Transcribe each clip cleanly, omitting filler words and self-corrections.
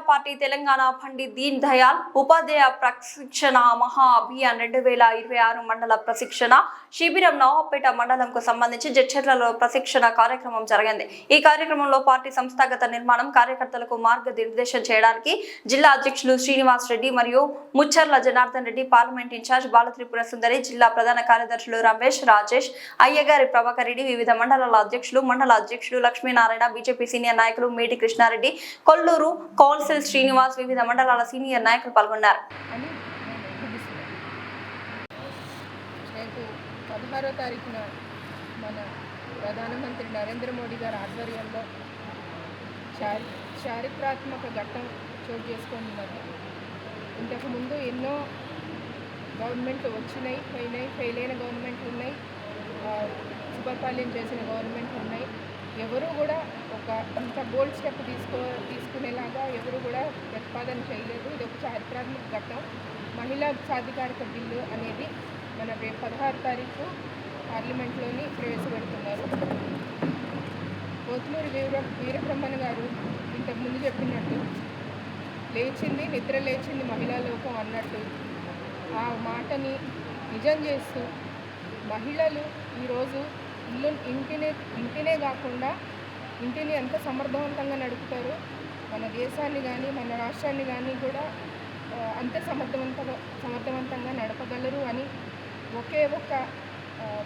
Party Telangana Pandit Deen Dayal Upadhyaya ప్రశిక్షణ మహా అభియాన్ 2026 మండల ప్రశిక్షణ శిబిరం నవాపేట మండలంకు సంబంధించి జడ్చర్లలో ప్రశిక్షణ కార్యక్రమం జరిగింది. ఈ కార్యక్రమంలో పార్టీ సంస్థాగత నిర్మాణం, కార్యకర్తలకు మార్గనిర్దేశం చేయడానికి జిల్లా అధ్యక్షులు శ్రీనివాస్ రెడ్డి మరియు ముచ్చర్ల జనార్దన్ రెడ్డి, పార్లమెంట్ ఇన్ఛార్జ్ బాలత్రిపుర సుందరి, జిల్లా ప్రధాన కార్యదర్శులు రమేష్, రాజేష్, అయ్యగారి ప్రభాకర్ రెడ్డి, వివిధ మండలాల అధ్యక్షులు, మండల అధ్యక్షులు లక్ష్మీనారాయణ, బీజేపీ సీనియర్ నాయకులు మేటి కృష్ణారెడ్డి, కొల్లూరు కౌన్సిల్ శ్రీనివాస్, వివిధ మండలాల సీనియర్ నాయకులు పాల్గొన్నారు. 16వ తారీఖున మన ప్రధానమంత్రి నరేంద్ర మోడీ గారి ఆధ్వర్యంలో చారిత్రాత్మక ఘట్టం చోటు చేసుకుంటున్నారు. ఇంతకుముందు ఎన్నో గవర్నమెంట్లు వచ్చినాయి, ఫెయిల్ అయిన గవర్నమెంట్లు ఉన్నాయి, సుపరిపాలన చేసిన గవర్నమెంట్లు ఉన్నాయి. ఎవరు కూడా ఒక అంత బోల్డ్ స్టెప్ తీసుకునేలాగా ఎవరు కూడా ప్రతిపాదన చేయలేదు. ఇది ఒక చారిత్రాత్మక ఘట్టం. మహిళా సాధికారిక బిల్లు అనేది మన రేపు 16వ తారీఖు పార్లమెంట్లోని ప్రవేశపెడుతున్నారు. పోతులూరి వీరబ్రహ్మణ్ గారు ఇంతకుముందు చెప్పినట్టు నిద్ర లేచింది మహిళా లోకం అన్నట్టు ఆ మాటని నిజం చేస్తూ మహిళలు ఈరోజు ఇంటినే కాకుండా ఇంటిని ఎంత సమర్థవంతంగా నడుపుతారో మన దేశాన్ని కానీ మన రాష్ట్రాన్ని కానీ కూడా అంత సమర్థవంతంగా నడపగలరు అని ఒకే ఒక్క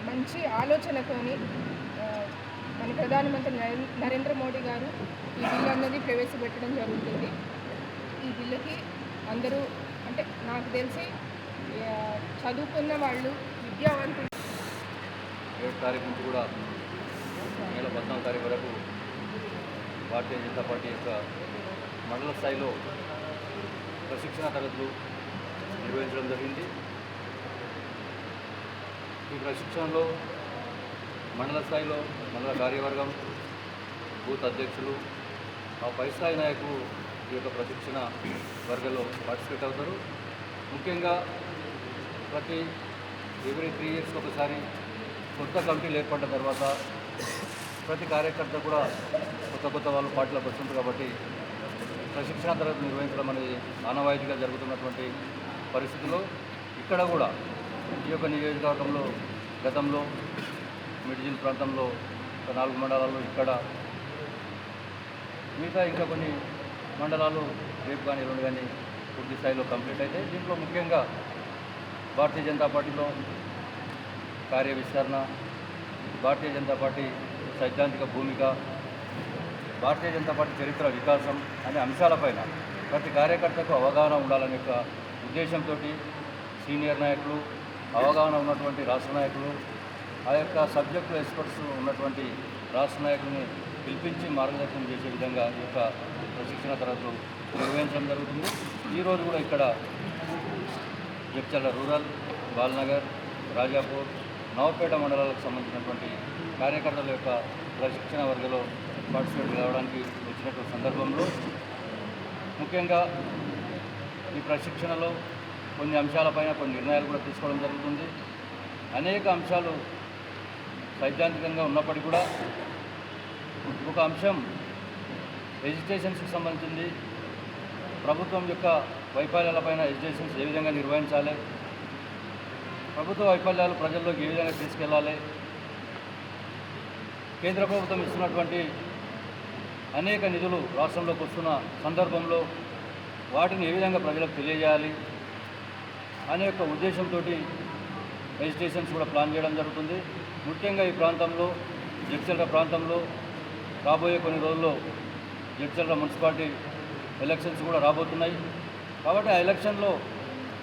మంచి ఆలోచనతోని మన ప్రధానమంత్రి నరేంద్ర మోడీ గారు ఈ బిల్లు అన్నది ప్రవేశపెట్టడం జరుగుతుంది. ఈ బిల్లుకి అందరూ అంటే నాకు తెలిసి చదువుకున్న వాళ్ళు, విద్యావంతులు 7 తారీఖు నుంచి కూడా నెల 14 తారీఖు వరకు భారతీయ జనతా పార్టీ యొక్క మండల స్థాయిలో ప్రశిక్షణ తరగతులు నిర్వహించడం జరిగింది. ఈ ప్రశిక్షణలో మండల స్థాయిలో మండల కార్యవర్గం, బూత్ అధ్యక్షులు, ఆ పై స్థాయి నాయకులు ఈ యొక్క ప్రశిక్షణ వర్గంలో పార్టిసిపేట్ అవుతారు. ముఖ్యంగా ఎవ్రీ 3 ఇయర్స్ ఒకసారి కొత్త కమిటీలు ఏర్పడిన తర్వాత ప్రతి కార్యకర్త కూడా కొత్త వాళ్ళు పార్టీలోకి వస్తుంటారు. కాబట్టి ప్రశిక్షణ తరగతి నిర్వహించడం అనేది ఆనవాయితీగా జరుగుతున్నటువంటి పరిస్థితుల్లో ఇక్కడ కూడా ఈ యొక్క నియోజకవర్గంలో గతంలో మిడ్జిల్ ప్రాంతంలో 4 మండలాలు, ఇక్కడ మిగతా ఇంకా కొన్ని మండలాలు రేపు కానీ ఎల్లుండి కానీ పూర్తి స్థాయిలో కంప్లీట్ అయితే దీంట్లో ముఖ్యంగా భారతీయ జనతా పార్టీలో కార్య విస్తరణ, భారతీయ జనతా పార్టీ సైద్ధాంతిక భూమిక, భారతీయ జనతా పార్టీ చరిత్ర, వికాసం అనే అంశాలపైన ప్రతి కార్యకర్తకు అవగాహన ఉండాలనే యొక్క ఉద్దేశంతో సీనియర్ నాయకులు, అవగాహన ఉన్నటువంటి రాష్ట్ర నాయకులు, ఆ యొక్క సబ్జెక్టు ఎక్స్పర్ట్స్ ఉన్నటువంటి రాష్ట్ర నాయకుల్ని పిలిపించి మార్గదర్శనం చేసే విధంగా ఈ యొక్క ప్రశిక్షణ తరగతులు నిర్వహించడం జరుగుతుంది. ఈరోజు కూడా ఇక్కడ జడ్చర్ల రూరల్, బాల్నగర్, రాజాపూర్, నవాపేట మండలాలకు సంబంధించినటువంటి కార్యకర్తల యొక్క ప్రశిక్షణ వర్గంలో పార్టిసిపేట్ కావడానికి వచ్చినటువంటి సందర్భంలో ముఖ్యంగా ఈ ప్రశిక్షణలో కొన్ని అంశాలపైన కొన్ని నిర్ణయాలు కూడా తీసుకోవడం జరుగుతుంది. అనేక అంశాలు సైద్ధాంతికంగా ఉన్నప్పటికీ కూడా ఒక అంశం ఎడ్యుకేషన్స్కి సంబంధించింది. ప్రభుత్వం యొక్క వైఫల్యాలపైన ఎడ్యుకేషన్స్ ఏ విధంగా నిర్వహించాలి, ప్రభుత్వ వైఫల్యాలు ప్రజల్లోకి ఏ విధంగా తీసుకెళ్లాలి, కేంద్ర ప్రభుత్వం ఇస్తున్నటువంటి అనేక నిధులు రాష్ట్రంలోకి వస్తున్న సందర్భంలో వాటిని ఏ విధంగా ప్రజలకు తెలియజేయాలి అనే యొక్క ఉద్దేశంతో ఎడ్యుకేషన్స్ కూడా ప్లాన్ చేయడం జరుగుతుంది. ముఖ్యంగా ఈ ప్రాంతంలో జడ్చర్ల ప్రాంతంలో రాబోయే కొన్ని రోజుల్లో జడ్చర్ల మున్సిపాలిటీ ఎలక్షన్స్ కూడా రాబోతున్నాయి. కాబట్టి ఆ ఎలక్షన్లో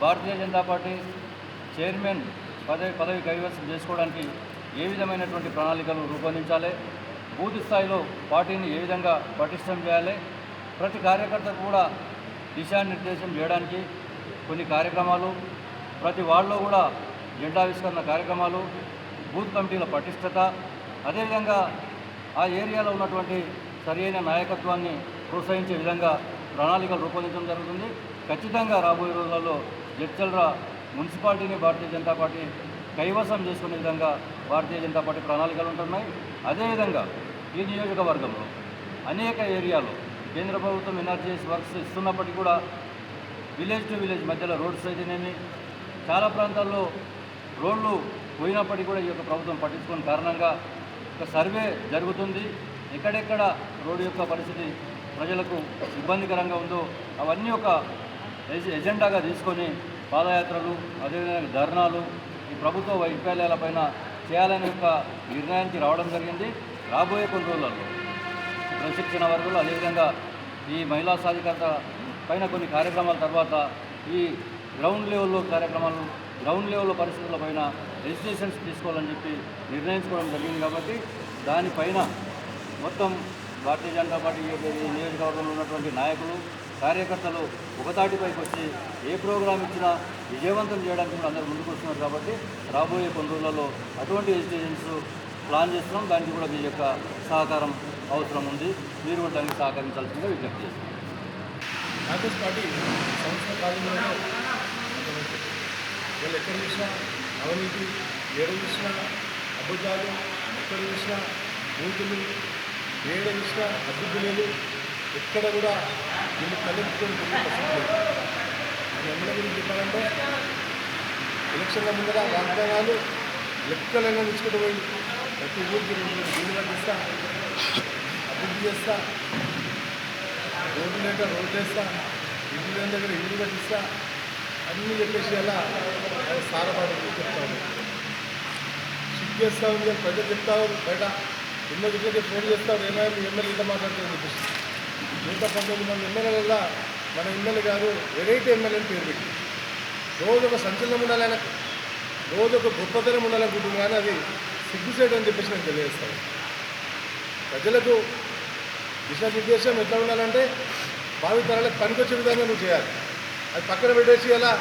భారతీయ జనతా పార్టీ చైర్మన్ పదవి కైవసం చేసుకోవడానికి ఏ విధమైనటువంటి ప్రణాళికలు రూపొందించాలి, బూత్ స్థాయిలో పార్టీని ఏ విధంగా పటిష్టం చేయాలి, ప్రతి కార్యకర్తకు కూడా దిశానిర్దేశం చేయడానికి కొన్ని కార్యక్రమాలు, ప్రతి వార్డులో కూడా జెండావిష్కరణ కార్యక్రమాలు, బూత్ కమిటీల పటిష్టత, అదేవిధంగా ఆ ఏరియాలో ఉన్నటువంటి సరైన నాయకత్వాన్ని ప్రోత్సహించే విధంగా ప్రణాళికలు రూపొందించడం జరుగుతుంది. ఖచ్చితంగా రాబోయే రోజులలో జడ్చర్ల మున్సిపాలిటీని భారతీయ జనతా పార్టీ కైవసం చేసుకునే విధంగా భారతీయ జనతా పార్టీ ప్రణాళికలు ఉంటున్నాయి. అదేవిధంగా ఈ నియోజకవర్గంలో అనేక ఏరియాలో కేంద్ర ప్రభుత్వం ఎన్ఆర్జీఎస్ వర్క్స్ ఇస్తున్నప్పటికీ కూడా విలేజ్ టు విలేజ్ మధ్యలో రోడ్స్ అయితేనేమి చాలా ప్రాంతాల్లో రోడ్లు పోయినప్పటికీ కూడా ఈ యొక్క ప్రభుత్వం పట్టించుకున్న కారణంగా ఒక సర్వే జరుగుతుంది. ఎక్కడెక్కడ రోడ్డు యొక్క పరిస్థితి ప్రజలకు ఇబ్బందికరంగా ఉందో అవన్నీ ఒక ఎజెండాగా తీసుకొని పాదయాత్రలు, అదేవిధంగా ధర్నాలు ఈ ప్రభుత్వ వైఫల్యాలపైన చేయాలనే ఒక నిర్ణయానికి రావడం జరిగింది. రాబోయే కొన్ని రోజులలో ప్రశిక్షణ వర్గాలు, అదేవిధంగా ఈ మహిళా సాధికారత పైన కొన్ని కార్యక్రమాల తర్వాత ఈ గ్రౌండ్ లెవెల్లో పరిస్థితులపైన లెజిస్లేషన్స్ తీసుకోవాలని చెప్పి నిర్ణయించుకోవడం జరిగింది. కాబట్టి దానిపైన మొత్తం భారతీయ జనతా పార్టీ నియోజకవర్గంలో ఉన్నటువంటి నాయకులు, కార్యకర్తలు ఒకతాటిపైకి వచ్చి ఏ ప్రోగ్రాం ఇచ్చినా విజయవంతం చేయడానికి కూడా అందరూ ముందుకు వస్తున్నారు. కాబట్టి రాబోయే కొన్ని రోజులలో అటువంటి లెజిస్లేషన్స్ ప్లాన్ చేస్తున్నాం. దానికి కూడా మీ యొక్క సహకారం అవసరం ఉంది. మీరు కూడా దానికి సహకరించాల్సిందిగా విజ్ఞప్తి చేస్తున్నాం. కాంగ్రెస్ పార్టీ సంవత్సర కాలంలోనే వాళ్ళు ఎక్కడ చూసినా అవినీతి, ఏడ చూసినా అబద్ధాలు, ఎక్కడ చూసినా నీతులు, ఏడ చూసినా అభివృద్ధి లేదు. ఎక్కడ కూడా వీళ్ళు తలెత్తుకొని ఎమ్మెల్యే గురించి చెప్పాలంటే ఎలక్షన్ల ముందర వాగ్దానాలు లెక్కలైనా తీసుకుంటూ పోయి ప్రతి ఊరికి నీళ్ళు కట్టిస్తా, అభివృద్ధి చేస్తా, రోడ్డు లేక రోడ్డు వేస్తా, ఇల్లు లేని దగ్గర ఇల్లు కట్టిస్తా అన్నీ చెప్పేసి అలా సారపాటు చెప్తాను. షిఫ్ట్ చేస్తా ఉంది అని ప్రజలు చెప్తావు. బయట ఎన్నో జిల్లాకి ఫోన్ చేస్తావు, ఏమైనా మీ ఎమ్మెల్యే ఇంత మాట్లాడుతుందని చెప్పేసి 119 మంది ఎమ్మెల్యేల మన ఎమ్మెల్యే గారు వెరైటీ ఎమ్మెల్యేని పేరు పెట్టి రోజు ఒక సంచలనం ఉండాలి, ఆయనకు రోజు ఒక గొప్పతనం ఉండాలనుకుంటుంది. కానీ అది సిగ్గుసేట్ అని చెప్పేసి నేను తెలియజేస్తాను. ప్రజలకు దిశానిర్దేశం ఎట్లా ఉండాలంటే భావి తరాలకు పనికొచ్చే విధంగా నువ్వు చేయాలి. అది పక్కన పెట్టేసి అలా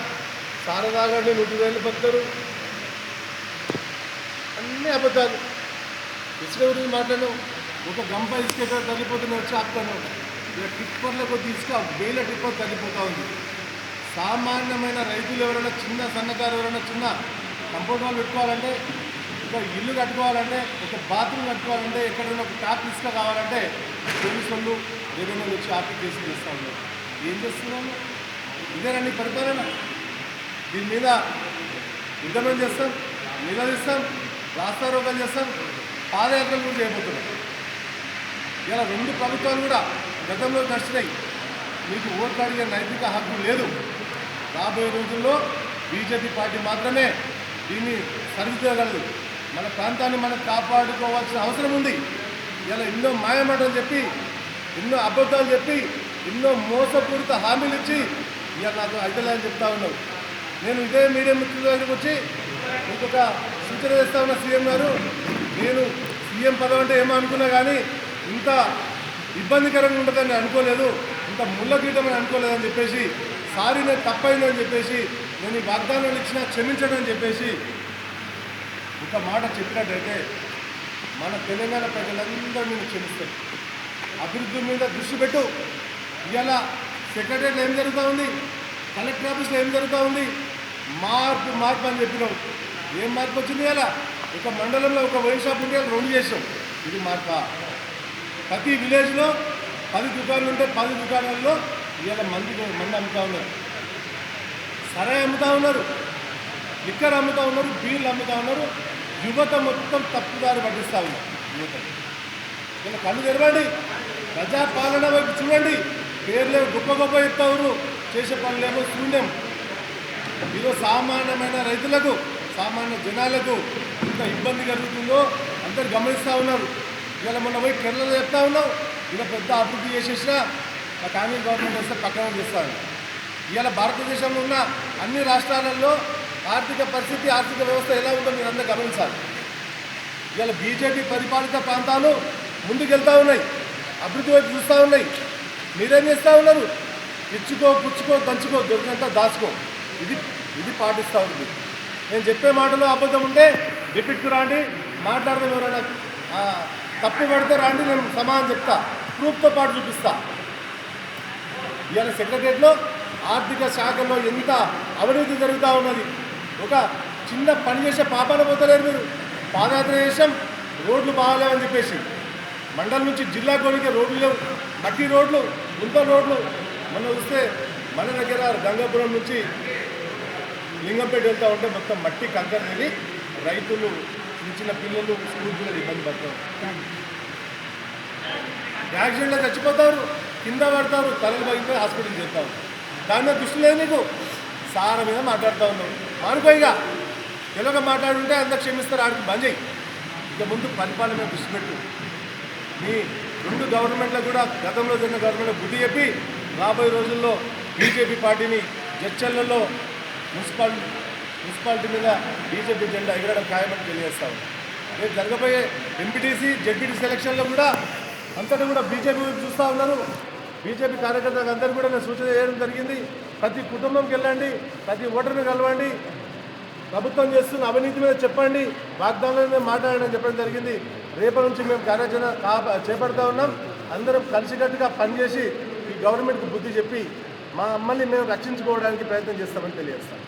సారదాగానే 100,000 బతారు, అన్నీ అబద్ధాలు. ఇసుక గురించి మాట్లాడినావు, ఒక గంప ఇసుక తగ్గిపోతున్నా వచ్చి ఆపుతాను. ఇక టిప్పర్ల కొద్ది ఇసుక వేల టిప్పర్ తగ్గిపోతూ ఉంది. సామాన్యమైన రైతులు ఎవరైనా చిన్న సన్నకారు ఎవరైనా చిన్న కంపౌండ్ వాళ్ళు పెట్టుకోవాలంటే, ఒక ఇల్లు కట్టుకోవాలంటే, ఒక బాత్రూమ్ కట్టుకోవాలంటే, ఎక్కడైనా ఒక ట్యాప్ ఇసుక కావాలంటే పోలీసు వాళ్ళు ఏదైనా వచ్చి ఆఫీస్ కేసులు చేస్తూ ఉన్నారు. ఏం చేస్తున్నాము? ఇదేనండి పరిపాలన. దీని మీద యుద్ధం చేస్తాం, నిలదీస్తాం, రాస్తారోగాలు చేస్తాం, పాదయాత్రలు కూడా చేయబోతున్నాం. ఇలా 2 ప్రభుత్వాలు కూడా గతంలో నడిచినాయి. మీకు ఓట్లు అడిగే నైతిక హక్కు లేదు. రాబోయే రోజుల్లో బీజేపీ పార్టీ మాత్రమే దీన్ని సరిదిద్దగలదు. మన ప్రాంతాన్ని మనం కాపాడుకోవాల్సిన అవసరం ఉంది. ఇలా ఎన్నో మాయమాటలు చెప్పి, ఎన్నో అబద్ధాలు చెప్పి, ఎన్నో మోసపూరిత హామీలు ఇచ్చి ఇవాళ నాకు అయితలేదని చెప్తా ఉన్నావు. నేను ఇదే మీడియా మిత్రుల దగ్గరికి వచ్చి మీకు ఒక సూచన చేస్తా ఉన్నా. సీఎం గారు, నేను సీఎం పదవి అంటే ఏమో అనుకున్నా, కానీ ఇంత ఇబ్బందికరంగా ఉంటుందని అనుకోలేదు, ఇంత ముళ్ళగీయటమని అనుకోలేదని చెప్పేసి, సారీ నేను తప్పైందని చెప్పేసి, నేను ఈ వాగ్దానాలు ఇచ్చినా క్షమించడం అని చెప్పేసి ఒక మాట చెప్పినట్టయితే మన తెలంగాణ ప్రజలందరూ నేను క్షమిస్తారు. అభివృద్ధి మీద దృష్టి పెట్టు. ఇవాళ సెక్రటరీలో ఏం జరుగుతూ ఉంది, కలెక్టర్ ఆఫీస్లో ఏం జరుగుతూ ఉంది, మార్పు అని చెప్పినాం. ఏం మార్పు వచ్చింది? ఇలా ఒక మండలంలో ఒక వైన్ షాప్ ఉంటే 2 చేసాం. ఇది మార్పా? ప్రతి విలేజ్లో 10 దుకాణాలు ఉంటే 10 దుకాణాల్లో ఇవాళ మంది అమ్ముతూ ఉన్నారు, సరాయి అమ్ముతూ ఉన్నారు, లిక్కర్ అమ్ముతూ ఉన్నారు, బీర్లు అమ్ముతూ ఉన్నారు. యువత మొత్తం తప్పుదారి పట్టిస్తూ ఉన్నారు. యువత ఇలా కళ్ళు తెరవండి, ప్రజాపాలన వైపు చూడండి. పేర్లేమో గొప్ప గొప్ప చెప్తారు, చేసే పనులేమో శూన్యం. ఈరోజు సామాన్యమైన రైతులకు, సామాన్య జనాలకు ఎంత ఇబ్బంది కలుగుతుందో అందరు గమనిస్తూ ఉన్నారు. ఇలా మొన్న పోయి కేరళలో చెప్తా ఉన్నావు, ఇలా పెద్ద అభివృద్ధి చేసేసినా మా కాంగ్రెస్ గవర్నమెంట్ వస్తే పక్కన చేస్తాను. ఇవాళ భారతదేశంలో ఉన్న అన్ని రాష్ట్రాలలో ఆర్థిక పరిస్థితి, ఆర్థిక వ్యవస్థ ఎలా ఉందో మీరు అందరూ గమనించాలి. ఇవాళ బీజేపీ పరిపాలిత ప్రాంతాలు ముందుకెళ్తూ ఉన్నాయి, అభివృద్ధి వైపు చూస్తూ ఉన్నాయి. మీరేం చేస్తూ ఉన్నారు? ఇచ్చుకో, పుచ్చుకో, దంచుకో, దొరికినంత దాచుకో. ఇది పాటిస్తూ ఉంది. నేను చెప్పే మాటలో అబద్ధం ఉంటే రిపీట్కు రాండి, మాట్లాడదాం. ఎవరైనా తప్పు పడితే రాండి, నేను సమాధానం చెప్తా, ప్రూఫ్తో పాటు చూపిస్తా. ఇవాళ సెక్రటరియట్లో ఆర్థిక శాఖలో ఎంత అవినీతి జరుగుతూ ఉన్నది. ఒక చిన్న పని చేసే పాపాన పోతలేరు మీరు. పాదయాత్ర చేసాం, రోడ్లు బాగాలేవని చెప్పేసి మండలం నుంచి జిల్లా కొనికే రోడ్లు లేవు, మట్టి రోడ్లు, గుంత రోడ్లు. మనం చూస్తే మన దగ్గర గంగాపురం నుంచి లింగంపేట వెళ్తూ ఉంటే మొత్తం మట్టి కంకర తిని రైతులు, చిన్న చిన్న పిల్లలు, స్కూల్ పిల్లలు ఇబ్బంది పడతారు. యాక్సిడెంట్లో చచ్చిపోతారు, కింద పడతారు, తలలు పగిలిపోయి హాస్పిటల్ చేస్తారు. దాని మీద దృష్టి లేదు నీకు. సార మీద మాట్లాడుతూ ఉన్నావు. మానుకోయిగా తెలుగుగా మాట్లాడుంటే అందరు క్షమిస్తారు, ఆడికి బంద్ చేయి. ఇక ముందు పరిపాలన మీద దృష్టి పెట్టు. మీ 2 గవర్నమెంట్లకు కూడా గతంలో జరిగిన గవర్నమెంట్ బుద్ధి చెప్పి రాబోయే రోజుల్లో బీజేపీ పార్టీని జడ్చర్లలో మున్సిపాలిటీ మీద బీజేపీ జెండా ఎగరడం ఖాయమని తెలియజేస్తాం. రేపు జరగబోయే ఎంపీటీసీ, జెడ్పీటీసీ ఎలక్షన్లో కూడా అంతటా కూడా బీజేపీ చూస్తూ ఉన్నారు. బీజేపీ కార్యకర్తలకు అందరూ కూడా నేను సూచన చేయడం జరిగింది. ప్రతి కుటుంబంకి వెళ్ళండి, ప్రతి ఓటర్ని కలవండి, ప్రభుత్వం చేస్తున్న అవినీతి మీద చెప్పండి, వాగ్దానాల మీద మాట్లాడని చెప్పడం జరిగింది. రేపటి నుంచి మేము కార్యాచరణ చేపడతా ఉన్నాం. అందరం కలిసికట్టుగా పనిచేసి ఈ గవర్నమెంట్కి బుద్ధి చెప్పి మమ్మల్ని మేము రక్షించుకోవడానికి ప్రయత్నం చేస్తామని తెలియజేస్తాం.